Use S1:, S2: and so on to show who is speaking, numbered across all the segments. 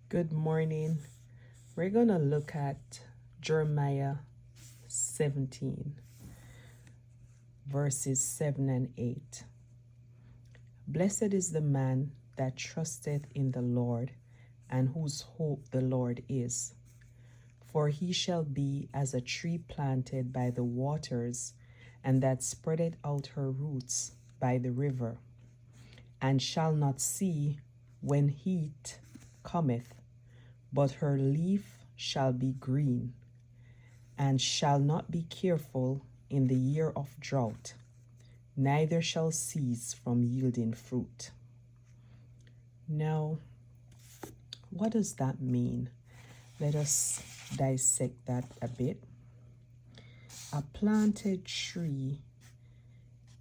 S1: Good morning. We're going to look at Jeremiah 17, verses 7 and 8. Blessed is the man that trusteth in the Lord, and whose hope the Lord is. For he shall be as a tree planted by the waters, and that spreadeth out her roots by the river, and shall not see when heat cometh, but her leaf shall be green, and shall not be careful in the year of drought, neither shall cease from yielding fruit. Now, what does that mean? Let us dissect that a bit. A planted tree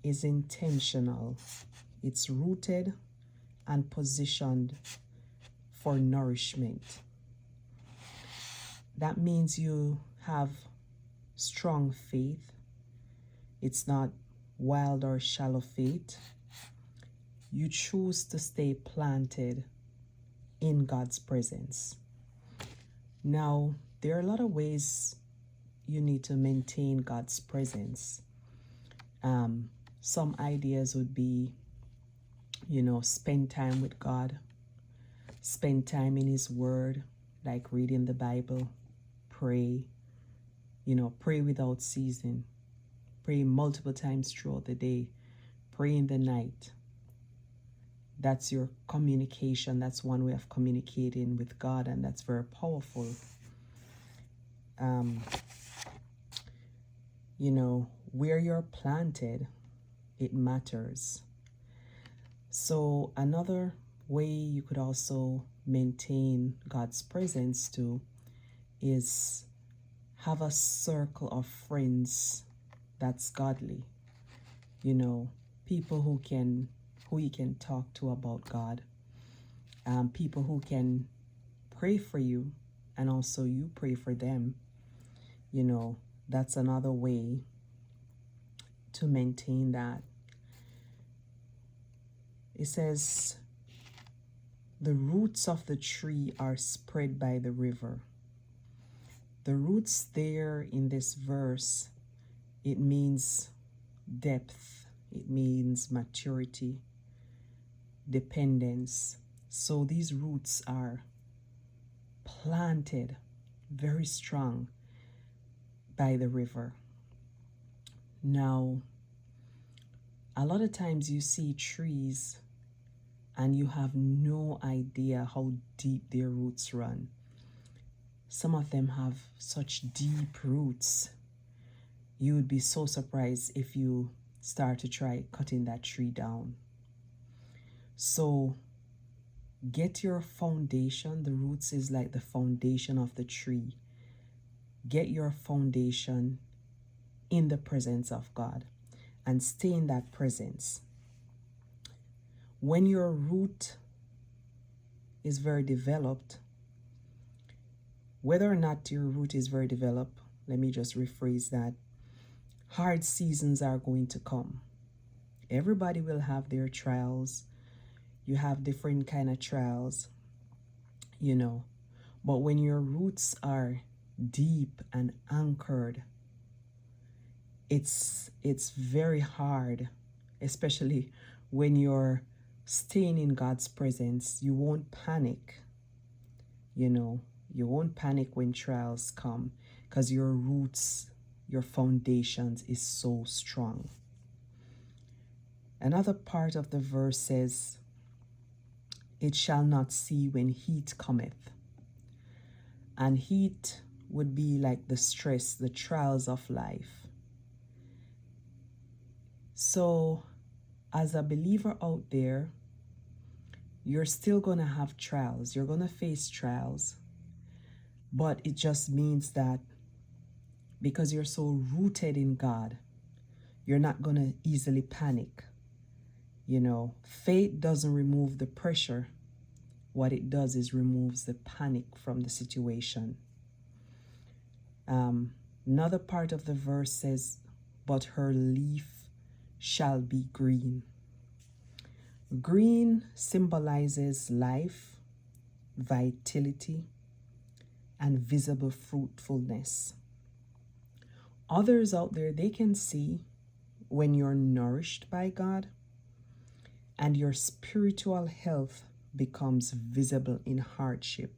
S1: is intentional. It's rooted and positioned for nourishment. That means you have strong faith. It's not wild or shallow faith. You choose to stay planted in God's presence. Now, there are a lot of ways you need to maintain God's presence. Some ideas would be, spend time with God, spend time in His Word, like reading the Bible, pray, pray without ceasing, pray multiple times throughout the day, pray in the night. That's your communication. That's one way of communicating with God, and that's very powerful. Where you're planted, it matters. So another way you could also maintain God's presence too is have a circle of friends that's godly. People who you can talk to about God. People who can pray for you, and also you pray for them. That's another way to maintain that. It says, the roots of the tree are spread by the river. The roots there in this verse, it means depth, it means maturity, dependence. So these roots are planted very strong by the river. Now, a lot of times you see trees and you have no idea how deep their roots run. Some of them have such deep roots. You would be so surprised if you start to try cutting that tree down. So get your foundation. The roots is like the foundation of the tree. Get your foundation in the presence of God and stay in that presence. When your root is very developed, whether or not your root is very developed, let me just rephrase that. Hard seasons are going to come. Everybody will have their trials. You have different kind of trials, But when your roots are deep and anchored, it's very hard, especially when you're staying in God's presence. You won't panic, you won't panic when trials come, because your roots, your foundations is so strong. Another part of the verse says, it shall not see when heat cometh. And heat would be like the stress, the trials of life. So as a believer out there, you're still going to have trials. You're going to face trials. But it just means that because you're so rooted in God, you're not going to easily panic. Faith doesn't remove the pressure. What it does is removes the panic from the situation. Another part of the verse says, but her leaf shall be green. Green symbolizes life, vitality, and visible fruitfulness. Others out there, they can see when you're nourished by God and your spiritual health becomes visible in hardship.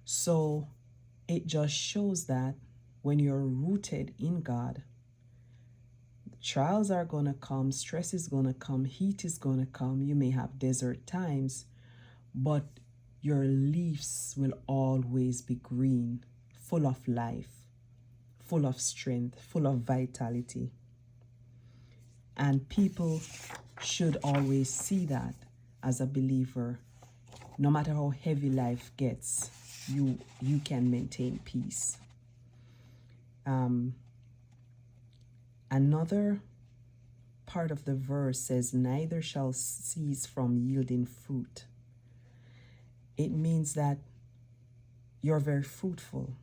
S1: So it just shows that when you're rooted in God, trials are going to come, stress is going to come, heat is going to come. You may have desert times, but your leaves will always be green, full of life, full of strength, full of vitality. And people should always see that as a believer. No matter how heavy life gets, you can maintain peace. Another part of the verse says, neither shall cease from yielding fruit. It means that you're very fruitful.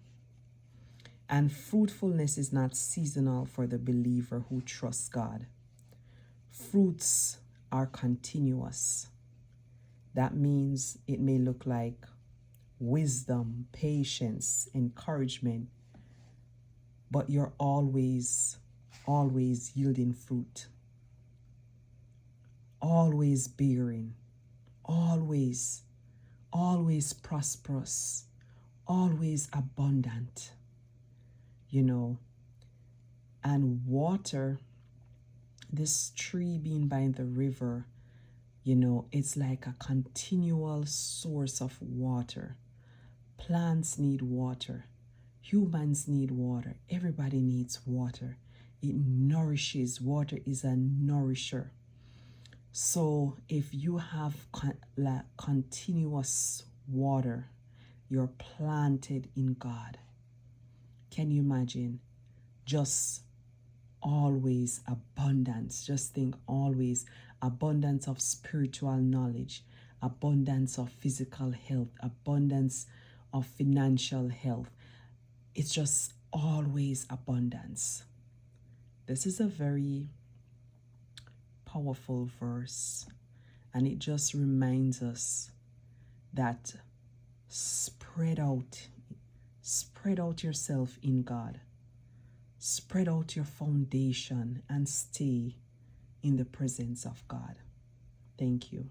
S1: And fruitfulness is not seasonal for the believer who trusts God. Fruits are continuous. That means it may look like wisdom, patience, encouragement, but you're always yielding fruit, always bearing, always prosperous, always abundant, and water, this tree being by the river, it's like a continual source of water. Plants need water. Humans need water. Everybody needs water. It nourishes. Water is a nourisher. So if you have continuous water, you're planted in God. Can you imagine? Just always abundance. Just think always abundance of spiritual knowledge, abundance of physical health, abundance of financial health. It's just always abundance. This is a very powerful verse, and it just reminds us that spread out yourself in God. Spread out your foundation and stay in the presence of God. Thank you.